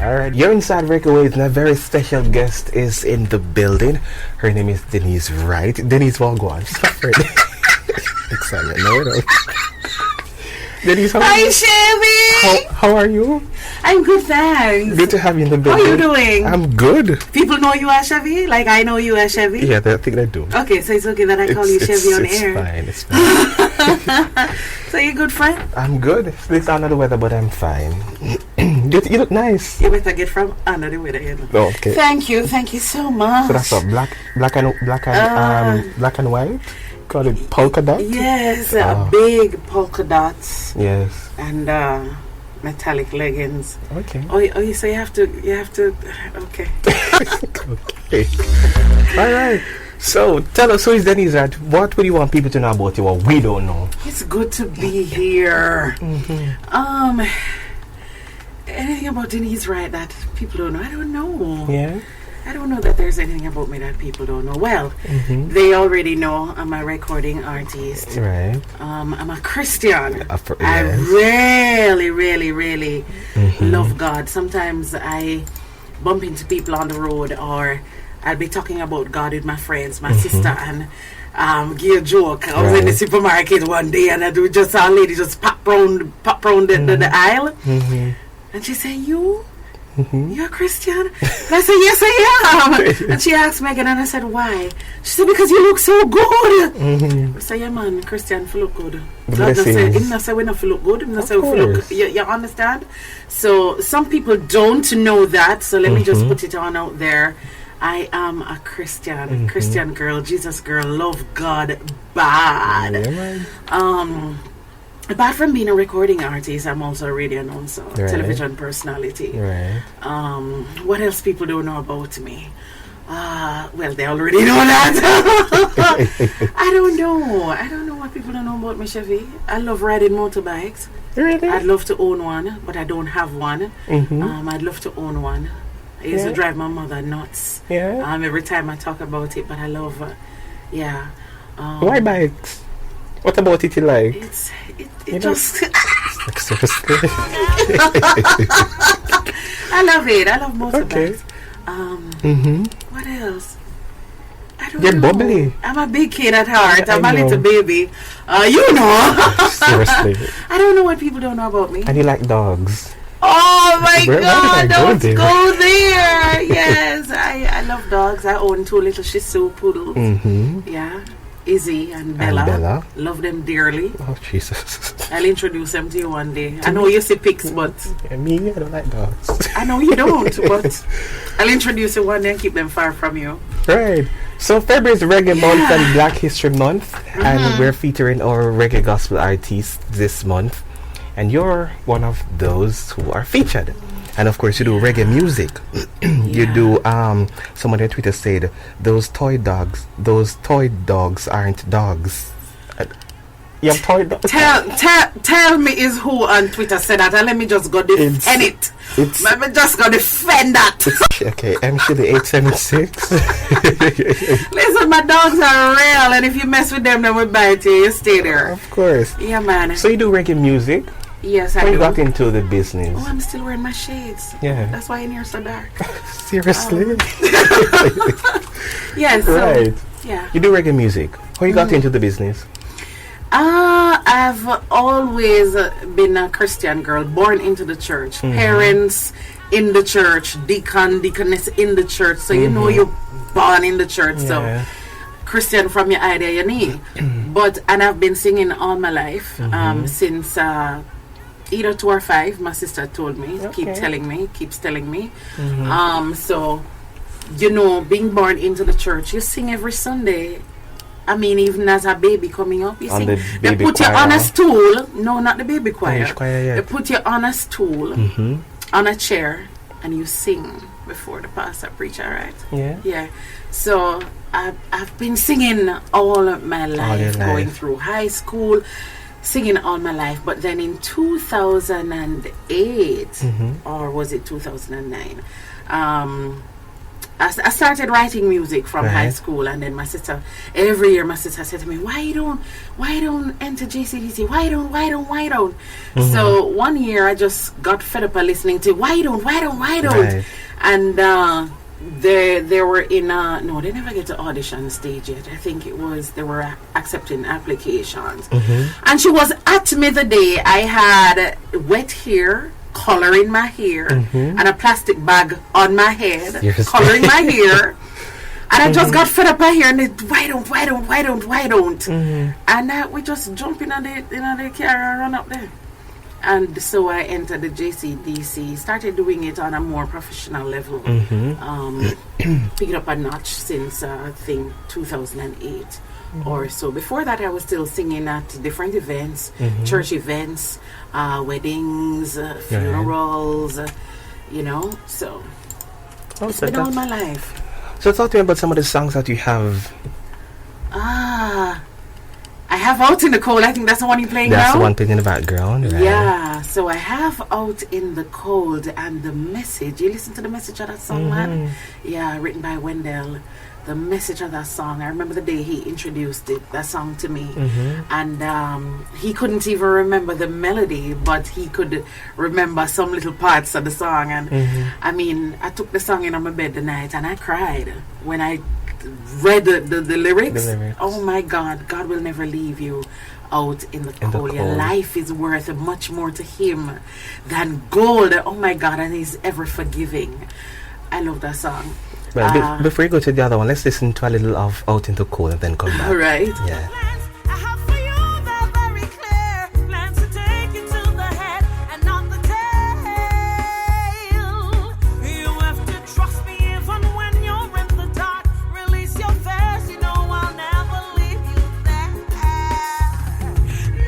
Alright, you're inside Breakaways and a very special guest is in the building. Her name is Deneese Wright. Deneese Wagwan. Excited. No. Deneese, hi, Chevy! How are you? I'm good, thanks. Good to have you in the building. How are you doing? I'm good. People know you as Chevy? Like I know you as Chevy? Yeah, I think they do. Okay, so it's okay that I call you Chevy on air. It's fine. So you good, friend? I'm good. It's under the weather, but I'm fine. You look nice. You better get from under the weather, you know. Oh, okay. Thank you so much. So that's what black and white. Call it polka dot. Yes, big polka dots. Yes. And metallic leggings. Okay. Oh, so you have to. Okay. Okay. All right. So tell us, who is Deneese Wright? What would you want people to know about you, what we don't know? It's good to be here. Mm-hmm. Anything about Deneese Wright that people don't know? I don't know. Yeah. I don't know that there's anything about me that people don't know. Well, they already know I'm a recording artist. Right. I'm a Christian. Yes. I really love God. Sometimes I bump into people on the road, or I'll be talking about God with my friends, my sister, and give a joke. I was in the supermarket one day, and I saw a lady just pop round the aisle, and she said, you're a Christian? And I said, yes, I am. And she asked Megan, and I said, why? She said, because you look so good. I said, yeah, man, Christian for look good. God just said, him not say we not feel look good. Him not say we feel look. You understand? So some people don't know that. So let me just put it on out there. I am a Christian, Christian girl, Jesus girl, love God bad. Yeah, apart from being a recording artist, I'm also a radio announcer, television personality. Right. What else people don't know about me? Well, they already know that. I don't know what people don't know about me, Chevy. I love riding motorbikes. Really? I'd love to own one, but I don't have one. I'd love to own one. I used to drive my mother nuts. Yeah. Every time I talk about it, but I love why bikes? What about it you like? It just like seriously. I love it. I love motorbikes. Okay. What else? I don't You're know. bubbly. I'm a big kid at heart. I'm a know. little baby. You know. Seriously. I don't know what people don't know about me. And you like dogs. Oh my God, don't go go there. Yes, I love dogs. I own 2 little Shih Tzu poodles. Yeah, Izzy and Bella. Love them dearly. Oh, Jesus. I'll introduce them to you one day. I know you see pics, but... Yeah, me, I don't like dogs. I know you don't, but I'll introduce you one day and keep them far from you. Right. So February is Reggae Month and Black History Month, and we're featuring our reggae gospel artists this month. And you're one of those who are featured. And of course you do reggae music. You do someone on Twitter said those toy dogs aren't dogs. You have toy dogs. Tell me is who on Twitter said that, and let me just go defend it. Let me just go defend that. Okay, MC the 876. Listen, my dogs are real, and if you mess with them, then we bite you. You stay there. Of course. Yeah, man. So you do reggae music? Yes, I do. How you got into the business? Oh, I'm still wearing my shades. Yeah. That's why in here so dark. Seriously? Yes. Right. Yeah. You do reggae music. How you got into the business? I've always been a Christian girl, born into the church. Parents in the church, deaconess in the church. So you know you're born in the church. Yeah. So Christian from your eye to your knee. And I've been singing all my life since either 2 or 5. My sister told me, keeps telling me. So, you know, being born into the church, you sing every Sunday. I mean, even as a baby coming up, you sing. They put you on a stool. No, not the baby choir. They put you on a stool, on a chair, and you sing before the pastor preacher, right? Yeah. So I've been singing all of my life, going through high school, singing all my life. But then in 2008, or was it 2009, I started writing music from high Right. school, and then my sister, every year my sister said to me, why you don't enter JCDC? Why don't? Mm-hmm. So one year I just got fed up of listening to why don't, Right. and they were in no, they never get to audition stage yet. I think it was they were accepting applications, and she was at me the day I had wet hair, color in my hair, and a plastic bag on my head, Yes. coloring my hair. And I just got fed up by here, and it, why don't? And we just jump in the car and run up there. And so I entered the JCDC, started doing it on a more professional level. Picked it up a notch since I think 2008 or so. Before that, I was still singing at different events, church events, weddings, funerals, so Oh, it's so been all that's- my life. So talk to me about some of the songs that you have. I have Out in the Cold. I think that's the one you're playing That's now. the one playing in the background, right? Yeah, so I have Out in the Cold, and the message. You listen to the message of that song, man? Yeah, written by Wendell. The message of that song. I remember the day he introduced that song to me, and he couldn't even remember the melody, but he could remember some little parts of the song. And I mean, I took the song in on my bed the night, and I cried when I read the lyrics. The lyrics. Oh my God, God will never leave you out in the cold. Your cold. life is worth much more to Him than gold. Oh my God, and He's ever forgiving. I love that song. Well, before you go to the other one, let's listen to a little of Out in the Cold and then come back. All right. Yeah. I have for you, they're very clear. Plans to take you to the head and not the tail. You have to trust me even when you're in the dark. Release your fears, you know I'll never leave you there.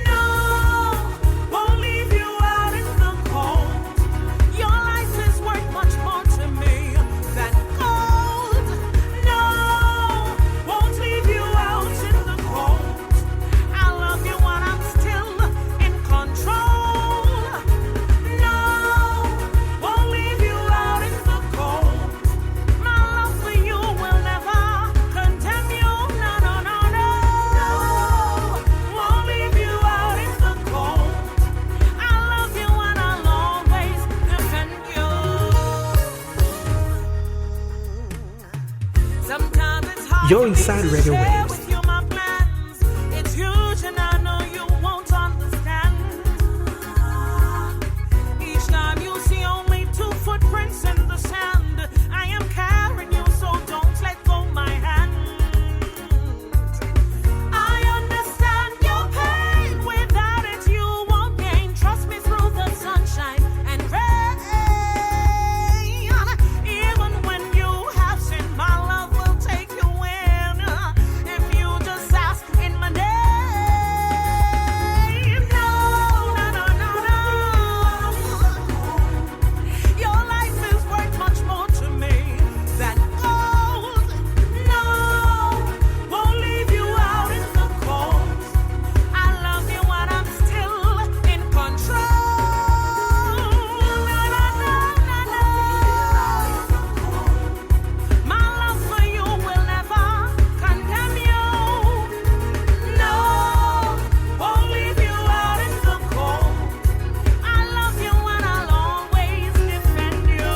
No, won't leave you out in the cold. Your life is worth much more to me than gold. No, won't leave you out in the cold. I love you when I'm still in control. No, won't leave you out in the cold. My love for you will never condemn you. No, no, no, no. Won't leave you out in the cold. I love you and I'll always defend you. Sometimes it's hard You're for me inside to Radio share Waves. with you my plans. It's huge and I know you won't understand. Each time you see only 2 footprints in the sand, I am carrying you, so don't let go my hand. I understand your pain. Without it, you won't gain. Trust me through the sunshine and rain. Even when you have sinned, my love will take you in. If you just ask in my name. No, no, no, no, no. Your life is worth much more to me than gold. No, won't leave you out in the cold. I love you when I'm still in control. No, no, no, no, no. My love for you will never condemn you. No, won't leave you out in the cold. I love you and I'll always defend you.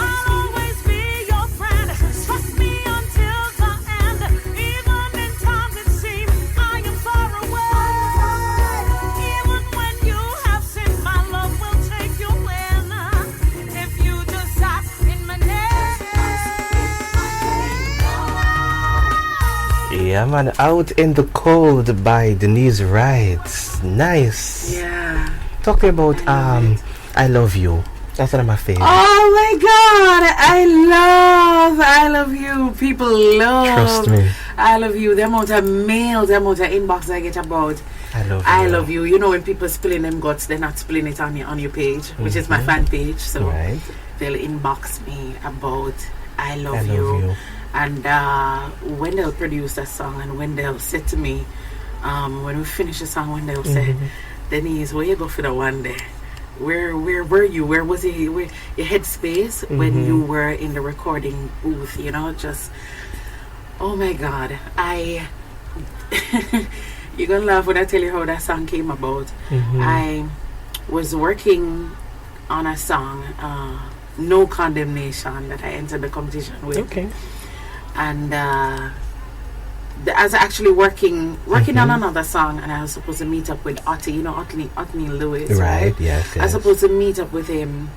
I'll always be your friend. Trust me until the end. Even in times it seems I am far away. Even when you have sinned, my love will take you in. If you just ask in my name. Yeah, man. Out in the Cold by Deneese Wright. Nice. Yeah. Talking about I love it. I Love You. That's one of my favorites. Oh my God, I love you. People love. Trust me. I love you. The amount of mail, the amount of inbox I get about I love you. I love you. You know, when people spilling them guts, they're not spilling it on your page, which is my fan page. So Right. they'll inbox me about I love, I love you. you. And Wendell produced that song, and Wendell said to me, when we finished the song, Wendell said, Deneese, where you go for the one day? where were you? Where was your headspace when you were in the recording booth? You know, just oh my God, you're gonna laugh when I tell you how that song came about. I was working on a song, No Condemnation, that I entered the competition with. Okay. And I was actually working on another song, and I was supposed to meet up with Otti, you know, Otti Lewis, right? Yes. I was supposed to meet up with him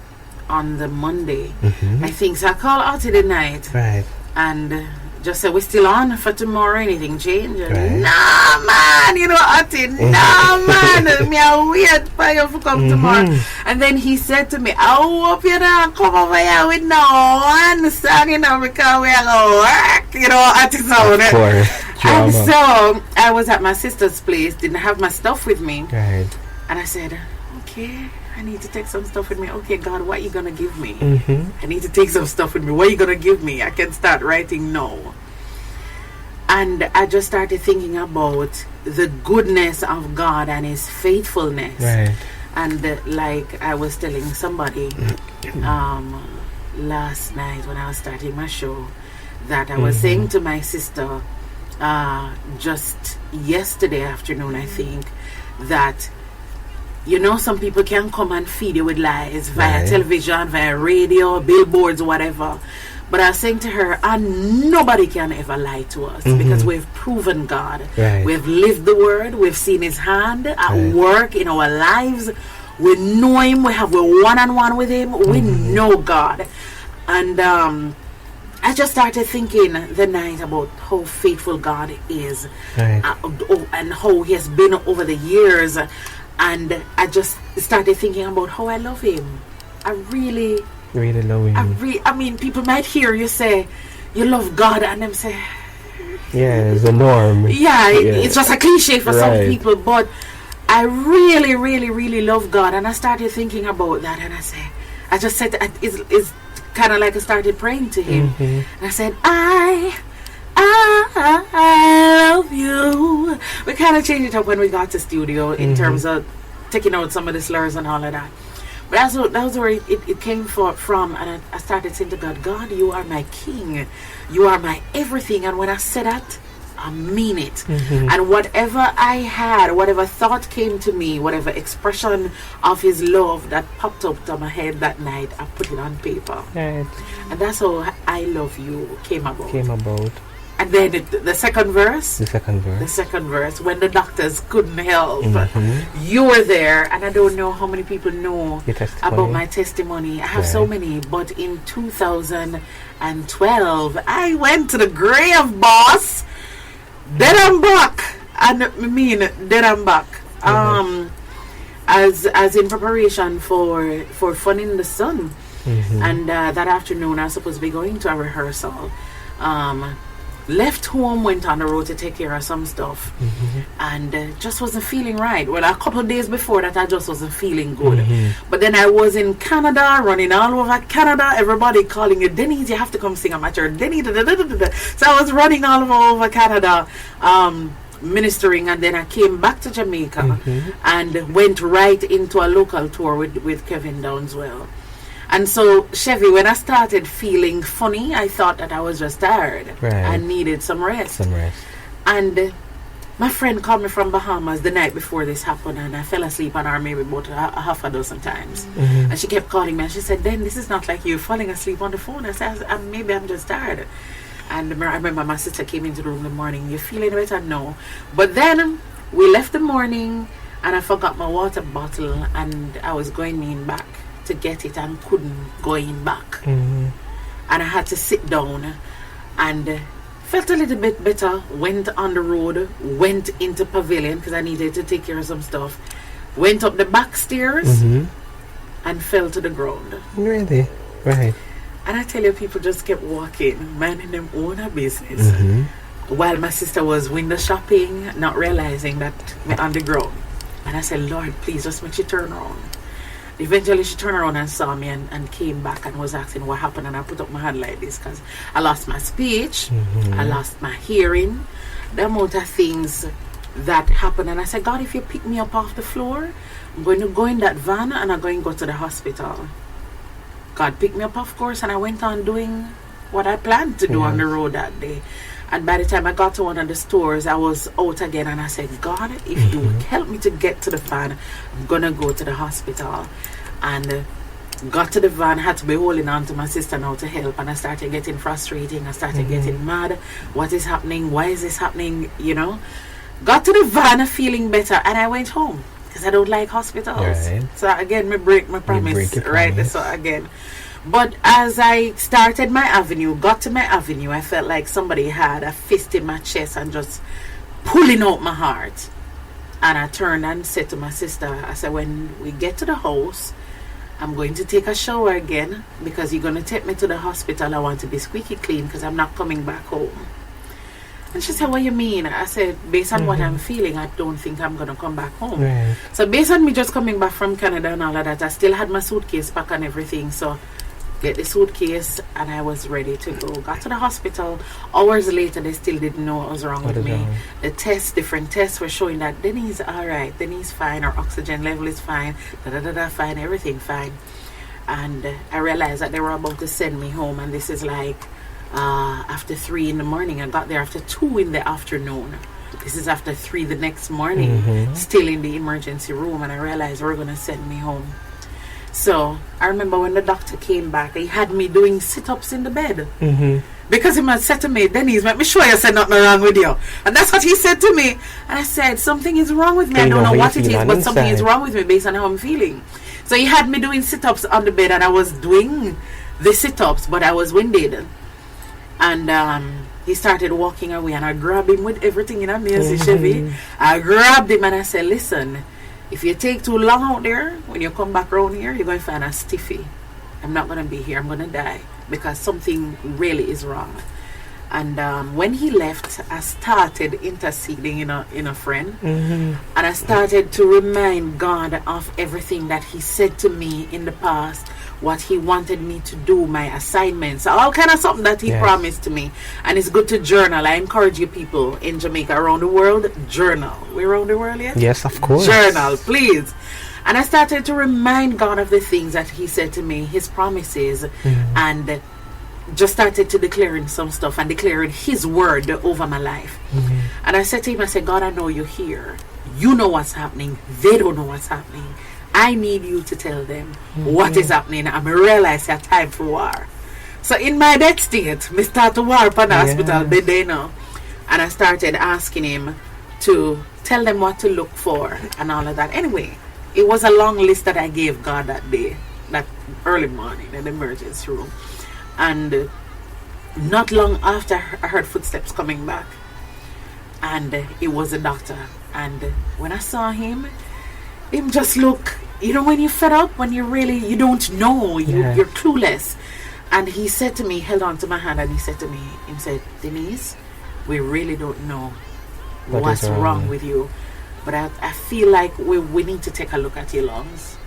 on the Monday, I think. So I called Otti the night, Right. and just said, we're still on for tomorrow, anything change? And Right. nah, man, you know, Otti, nah, man, me a wait for you to come tomorrow. And then he said to me, I hope you don't come over here with no one song, you know, because we are going to work, you know, Otti sound. Of course. And Drama. so I was at my sister's place, didn't have my stuff with me. Right. And I said, okay, I need to take some stuff with me. Okay, God, what are you going to give me? I need to take some stuff with me. What are you going to give me? I can start writing now. And I just started thinking about the goodness of God and His faithfulness. Right. And like I was telling somebody last night when I was starting my show, that I was saying to my sister just yesterday afternoon, I think, that you know, some people can come and feed you with lies via Right. television, via radio, billboards, whatever. But I was saying to her, and nobody can ever lie to us because we've proven God. Right. We've lived the Word. We've seen His hand at Right. work in our lives. We know Him. We have a one-on-one with Him. We know God. And I just started thinking the night about how faithful God is, Right. and how He has been over the years. And I just started thinking about how I love Him. I really love him. I mean, people might hear you say you love God, and them say, Yeah, it's a norm. yeah, it's just a cliche for some Right. people. But I really, really, really love God, and I started thinking about that, and I just said, it's kind of like I started praying to Him, and I said, I love you. We kind of changed it up when we got to studio in terms of taking out some of the slurs and all of that. But that was where it came from, and I started saying to God, God, you are my King. You are my everything. And when I said that, I mean it. And whatever I had, whatever thought came to me, whatever expression of His love that popped up to my head that night, I put it on paper. Right. And that's how I Love You came about. And then the second verse. The second verse. When the doctors couldn't help, you were there. And I don't know how many people know about my testimony. I have so many. But in 2012, I went to the grave, boss. Dead and back. And I mean, dead and back. As in preparation for Fun in the Sun. And that afternoon, I was supposed to be going to a rehearsal. Left home, went on the road to take care of some stuff, and just wasn't feeling right. Well, a couple of days before that, I just wasn't feeling good. But then I was in Canada, running all over Canada, everybody calling you, Deneese, you have to come sing at my church, Deneese, So I was running all over Canada, ministering, and then I came back to Jamaica and went right into a local tour with Kevin Downswell. And so, Chevy, when I started feeling funny, I thought that I was just tired. I needed some rest. And my friend called me from Bahamas the night before this happened, and I fell asleep on her maybe about a half a dozen times. And she kept calling me, and she said, "Den, this is not like you falling asleep on the phone." I said, maybe I'm just tired. And I remember my sister came into the room in the morning, "You feeling better?" "No." But then we left the morning, and I forgot my water bottle, and I was going in back to get it and couldn't go in back. And I had to sit down and felt a little bit better, went on the road, went into pavilion because I needed to take care of some stuff, went up the back stairs and fell to the ground. Really? Right. And I tell you, people just kept walking, minding them own business, while my sister was window shopping, not realizing that we're on the ground. And I said, "Lord, please just make she turn around." Eventually she turned around and saw me and came back and was asking what happened, and I put up my hand like this because I lost my speech, I lost my hearing, the amount of things that happened. And I said, God, if you pick me up off the floor, I'm going to go in that van and I'm going to go to the hospital. God picked me up, of course, and I went on doing what I planned to do on the road that day. And by the time I got to one of the stores, I was out again, and I said, God, if you help me to get to the van, I'm going to go to the hospital. And got to the van, had to be holding on to my sister now to help, and I started getting frustrating. I started getting mad. What is happening? Why is this happening? You know? Got to the van feeling better, and I went home because I don't like hospitals. Right. So again, me break my promise. break your Right. promise. So again. But as I started my avenue, got to my avenue, I felt like somebody had a fist in my chest and just pulling out my heart. And I turned and said to my sister, I said, when we get to the house, I'm going to take a shower again because you're going to take me to the hospital. I want to be squeaky clean because I'm not coming back home. And she said, what you mean? I said, based on what I'm feeling, I don't think I'm going to come back home. Right. So based on me just coming back from Canada and all of that, I still had my suitcase packed and everything. So get the suitcase and I was ready to go. Got to the hospital. Hours later, they still didn't know what was wrong with me. The tests, different tests were showing that Deneese all right, Deneese fine, her oxygen level is fine, fine, everything fine. And I realized that they were about to send me home, and this is like after 3 in the morning. I got there after 2 in the afternoon. This is after 3 the next morning, still in the emergency room, and I realized they were going to send me home. So I remember when the doctor came back, he had me doing sit-ups in the bed. Because he must said to me, Deneese, let me show you said nothing wrong with you. And that's what he said to me. And I said, something is wrong with me. I don't know what it is, but something is wrong with me based on how I'm feeling. So he had me doing sit-ups on the bed, and I was doing the sit-ups, but I was winded. And he started walking away, and I grabbed him with everything in a me, Chevy. I grabbed him and I said, listen, if you take too long out there, when you come back around here, you're going to find a stiffy. I'm not going to be here. I'm going to die because something really is wrong. And when he left, I started interceding in a friend. And I started to remind God of everything that he said to me in the past, what he wanted me to do, my assignments, all kind of something that he promised to me. And it's good to journal. I encourage you people in Jamaica, around the world, journal. We're around the world yet? Yes, of course. Journal, please. And I started to remind God of the things that he said to me, his promises, and just started to declaring some stuff and declaring his word over my life. And I said to him, I said, God, I know you're here. You know what's happening. They don't know what's happening. I need you to tell them what is happening. I realize it's time for war. So in my dead state, I start to war upon the hospital, they know. And I started asking him to tell them what to look for and all of that. Anyway, it was a long list that I gave God that day, that early morning in the emergency room. And not long after, I heard footsteps coming back. And it was a doctor. And when I saw him just look, you know, when you're fed up, when you really, you don't know, you're clueless. And he said to me, held on to my hand, and he said to me, he said, Deneese, we really don't know what's wrong with you. But I feel like we need to take a look at your lungs.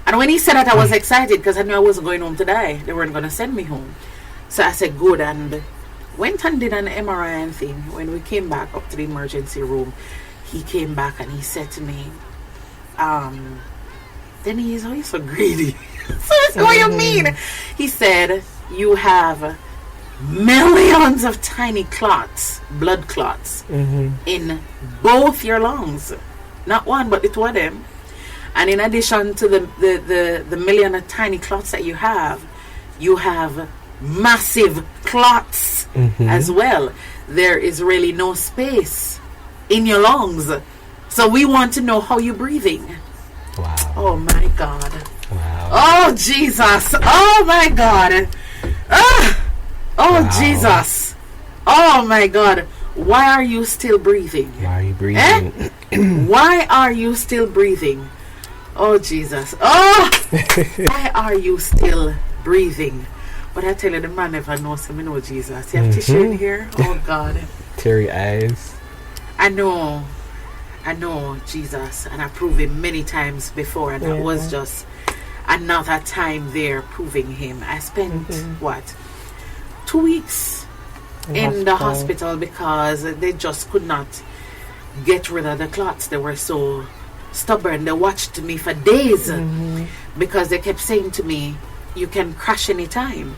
And when he said that, I was excited because I knew I wasn't going home to die. They weren't going to send me home. So I said, good, and went and did an MRI and thing. When we came back up to the emergency room, he came back and he said to me, Deneese, how are you so greedy? So I said, what do you mean? He said, you have millions of tiny clots, blood clots, in both your lungs. Not one, but the two of them. And in addition to the million of tiny clots that you have massive clots as well. There is really no space in your lungs. So we want to know how you're breathing. Wow. Oh my God. Wow. Oh Jesus. Oh my God. Wow. Jesus. Oh my God. Why are you still breathing? Why are you breathing? Why are you still breathing? Oh Jesus. Oh. Why are you still breathing? But I tell you, the man never knows him. I know Jesus. You have tissue in here? Oh God. Teary eyes. I know Jesus, and I proved him many times before, and that was just another time there proving him. I spent 2 weeks in the hospital because they just could not get rid of the clots. They were so stubborn. They watched me for days because they kept saying to me, you can crash anytime.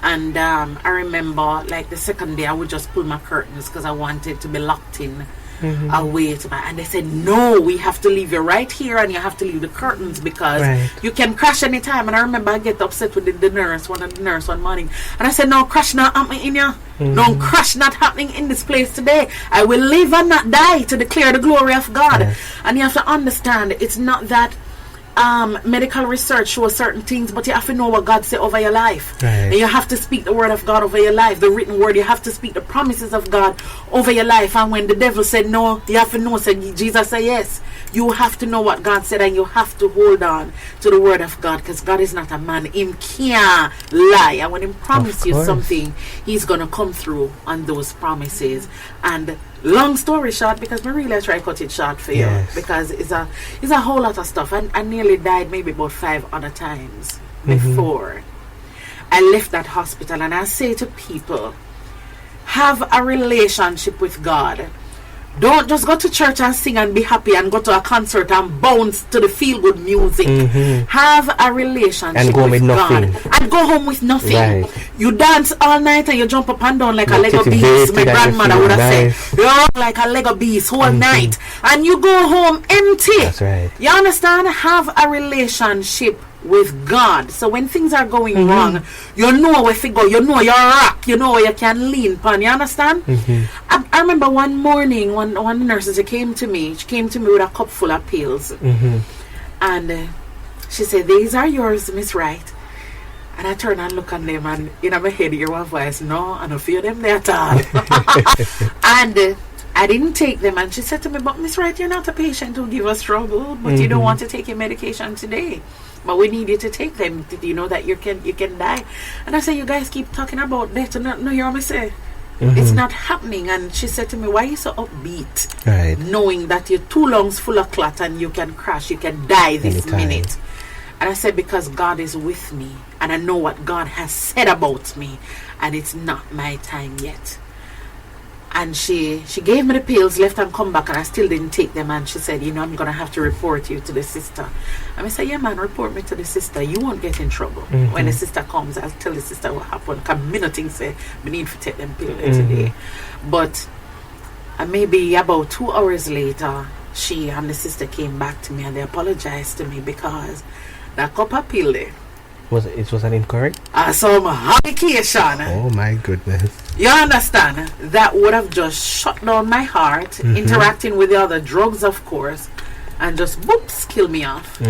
And I remember, like, the second day I would just pull my curtains because I wanted to be locked in away to my, and they said, no, we have to leave you right here, and you have to leave the curtains because you can crash anytime. And I remember I get upset with the nurse, one of the nurse one morning, and I said, no, crash not happening in you. No crash not happening in this place today. I will live and not die to declare the glory of God. And you have to understand, it's not that medical research shows certain things, but you have to know what God said over your life, and you have to speak the word of God over your life, the written word. You have to speak the promises of God over your life. And when the devil said no, you have to know, said Jesus said yes. You have to know what God said, and you have to hold on to the word of God, because God is not a man. Him can't lie, and when he promises you something, he's gonna come through on those promises. And long story short, because we really try to cut it short for you, because it's a whole lot of stuff. And I nearly died maybe about 5 other times before I left that hospital. And I say to people, have a relationship with God. Don't just go to church and sing and be happy and go to a concert and bounce to the feel-good music. Have a relationship and go with God. And go home with nothing. You dance all night and you jump up and down like a Lego beast. My grandmother would have said, you're like a Lego beast whole night. And you go home empty. That's right. You understand? Have a relationship with God. So when things are going wrong, you know where to go. You know your rock. You know where you can lean upon. You understand? I remember one morning, one of the nurses came to me. She came to me with a cup full of pills. And she said, these are yours, Miss Wright. And I turned and looked at them, and in my head, hear one voice, no, I don't feel them there at all. And I didn't take them. And she said to me, but Miss Wright, you're not a patient who give us trouble, but you don't want to take your medication today. But we need you to take them. Did you know that you can die? And I said, you guys keep talking about death and no, you hear me say it's not happening. And she said to me, why are you so upbeat? Knowing that your 2 lungs full of clot and you can crash, you can die this minute. And I said, because God is with me, and I know what God has said about me, and it's not my time yet. And she gave me the pills, left and come back, and I still didn't take them. And she said, you know, I'm going to have to report you to the sister. And I said, yeah, man, report me to the sister. You won't get in trouble. When the sister comes, I'll tell the sister what happened. Because me nothing say, we need to take them pills today. But maybe about 2 hours later, she and the sister came back to me, and they apologized to me because that cup of pill there, it was an incorrect? Some medication. Oh my goodness. You understand? That would have just shut down my heart, interacting with the other drugs, of course, and just whoops, kill me off.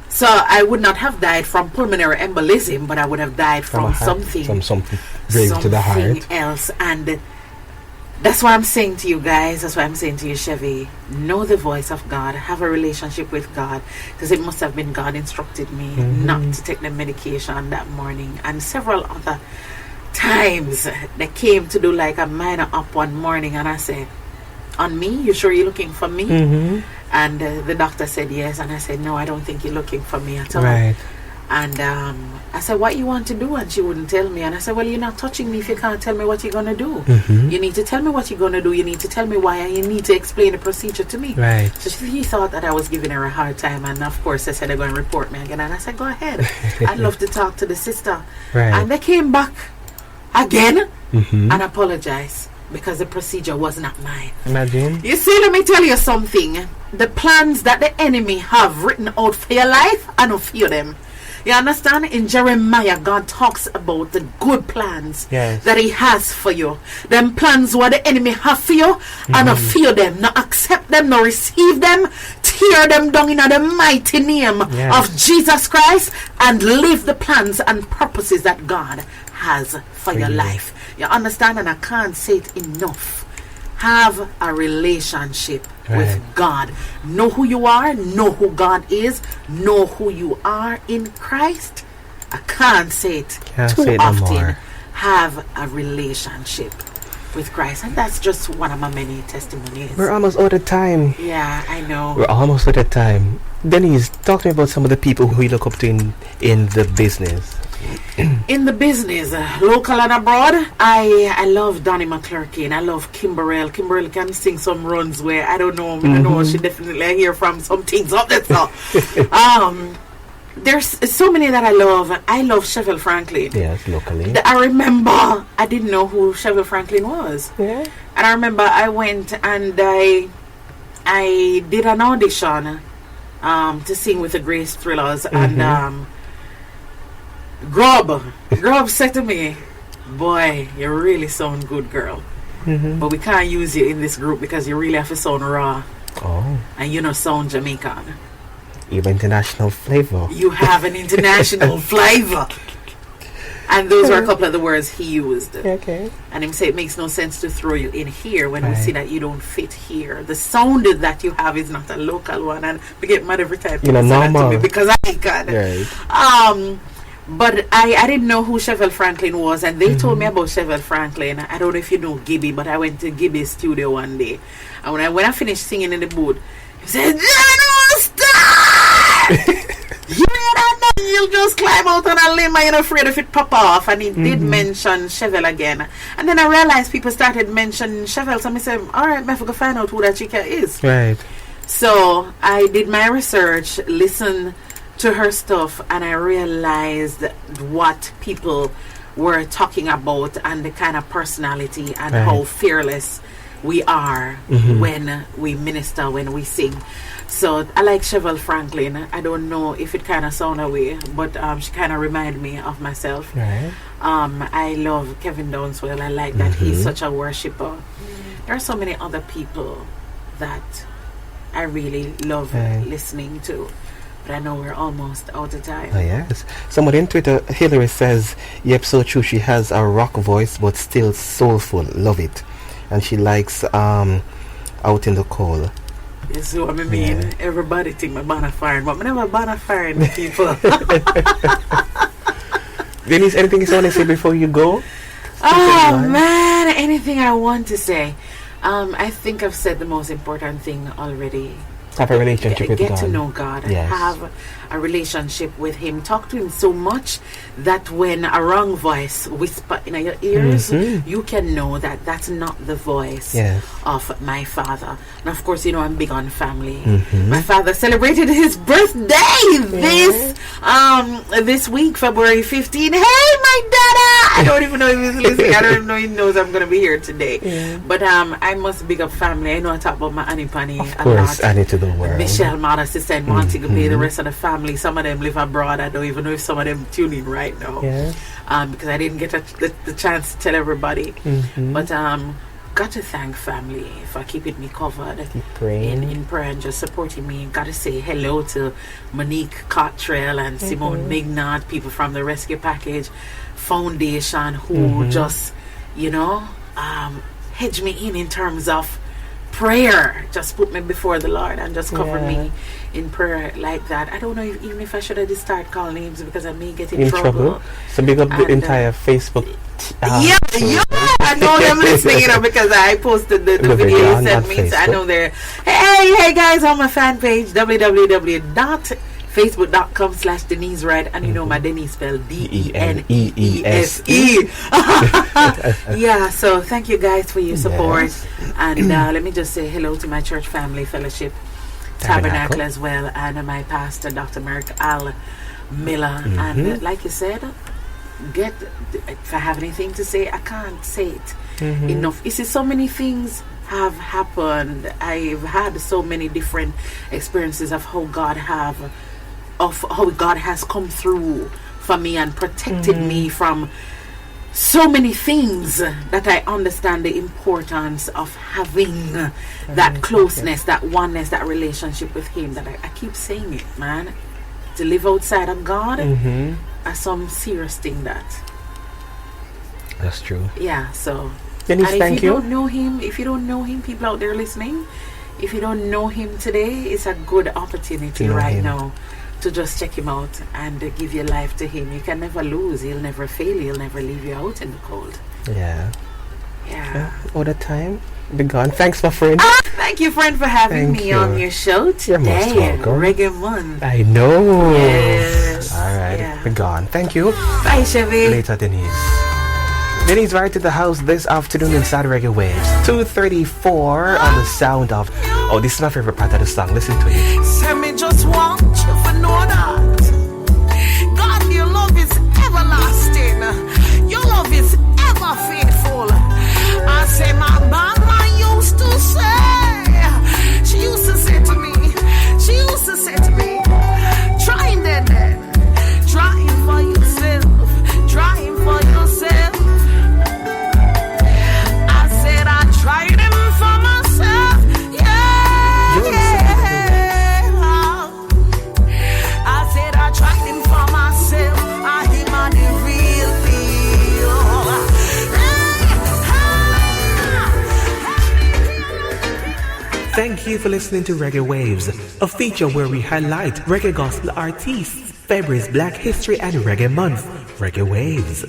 So I would not have died from pulmonary embolism, but I would have died from something grave to the heart else. And that's why I'm saying to you guys, that's why I'm saying to you, Chevy, know the voice of God, have a relationship with God, because it must have been God instructed me not to take the medication that morning. And several other times they came to do like a minor up one morning, and I said, on me, you sure you're looking for me? And the doctor said yes, and I said, no, I don't think you're looking for me at all. And I said, what you want to do? And she wouldn't tell me. And I said, well, you're not touching me if you can't tell me what you're going to do. You need to tell me what you're going to do. You need to tell me why, and you need to explain the procedure to me. So he thought that I was giving her a hard time. And of course, they said they're going to report me again. And I said, go ahead. I'd love to talk to the sister. And they came back again and apologized because the procedure was not mine. Imagine. You see, let me tell you something. The plans that the enemy have written out for your life, I don't fear them. You understand? In Jeremiah, God talks about the good plans that he has for you. Them plans what the enemy have for you, and not fear them, not accept them, not receive them, tear them down in the mighty name of Jesus Christ, and live the plans and purposes that God has for your life. You understand? And I can't say it enough. Have a relationship with God. Know who you are. Know who God is. Know who you are in Christ. I can't say it too often. Have a relationship with Christ. And that's just one of my many testimonies. We're almost out of time. Yeah, I know. We're almost out of time. Deneese, talk to me about some of the people who you look up to in the business. in the business, local and abroad, I love Donnie McClurkin. I love Kimberell. Kimberell can sing some runs where I don't know. I know she definitely I hear from some things up there. So, there's so many that I love. I love Chevauni Franklin. Yes, locally. I remember I didn't know who Chevauni Franklin was. Yeah. And I remember I went and I did an audition to sing with the Grace Thrillers, and Grub said to me, "Boy, you really sound good, girl. But we can't use you in this group because you really have to sound raw. Oh. And you know sound Jamaican. You have international flavor. You have an international flavor." And those were a couple of the words he used. Okay. And him say it makes no sense to throw you in here when we see that you don't fit here. The sound that you have is not a local one. And we get mad every time You know, people say that to normal. me because I can. Right. But I didn't know who Chevauni Franklin was, and they told me about Chevauni Franklin. I don't know if you know Gibby, but I went to Gibby's studio one day, and when I finished singing in the booth, he said, "General Star! You hear that? You'll just climb out on a limb and you're not afraid if it pop off." And he did mention Chevauni again, and then I realized people started mentioning Chevauni, so I said, "All right, I have to find out who that chica is." Right. So I did my research, listened to her stuff, and I realized what people were talking about and the kind of personality and how fearless we are when we minister, when we sing. So I like Chevauni Franklin. I don't know if it kind of sound away, but she kind of reminded me of myself. Right. I love Kevin Downswell. I like that he's such a worshipper. There are so many other people that I really love listening to. But I know we're almost out of time. Oh, yes. Somebody on Twitter, Hillary says, "Yep, so true. She has a rock voice, but still soulful. Love it." And she likes Out in the Cold. Yes, so I mean, everybody think my banner firing, but I never banner firing people. Deneese, anything you want to say before you go? Oh man, anything I want to say. I think I've said the most important thing already. Have a relationship with God. Get to know God. Yes. Have a relationship with Him. Talk to Him so much that when a wrong voice whisper in your ears, you can know that that's not the voice of my Father. And of course, you know I'm big on family. My father celebrated his birthday this week, February 15. Hey, my dada! I don't even know if he's listening. I don't even know if he knows I'm going to be here today. But I must big up family. I know I talk about my Annie Panny a lot. Of course, Annie to the world. Michelle, mother, sister, and Montego Bay, the rest of the family. Some of them live abroad. I don't even know if some of them tune in right now. Because I didn't get the chance to tell everybody. But got to thank family for keeping me covered in prayer and just supporting me. Got to say hello to Monique Cottrell and Simone Mignot, people from the Rescue Package Foundation who just, hedge me in terms of prayer. Just put me before the Lord and just cover me in prayer like that. I don't know even if I should have just start calling names because I may get in trouble. So big up the entire Facebook. I know them listening, because I posted the video you sent me. So I know they're hey guys on my fan page www.facebook.com/Deneese Wright, and you know my Deneese spelled Deneese. So thank you guys for your support, and let me just say hello to my church family fellowship Tabernacle as well, and my pastor Dr. Merrick Al Miller. And like you said, if I have anything to say, I can't say it enough. You see, so many things have happened. I've had so many different experiences of how God has come through for me and protected me from so many things that I understand the importance of having that closeness, that oneness, that relationship with Him. That I keep saying it, man. To live outside of God are some serious thing that's true. So Deneese, if you don't know Him, people out there listening, if you don't know Him today, it's a good opportunity now to just check Him out and give your life to Him. You can never lose. He'll never fail. He'll never leave you out in the cold. All the time. Be gone. Thanks, my friend. Thank you, friend, for having me on your show today. Reggae Month. I know. Yes. All right. side. Yeah. We're gone. Thank you. Bye, Chevy. Later, Deneese. Deneese Wright to the house this afternoon inside Reggae Waves. 2:34 on the sound of... Oh, this is my favorite part of the song. Listen to it. Say me just want you to know that God, your love is everlasting. Your love is ever faithful. I say my mama used to say, she used to say to me, trying then, trying for yourself, trying for yourself. I said I tried him for myself, yeah. I said I tried him for myself. I him on the real deal. Thank you for listening to Reggae Waves, a feature where we highlight reggae gospel artists, February's Black History and Reggae Month. Reggae Waves.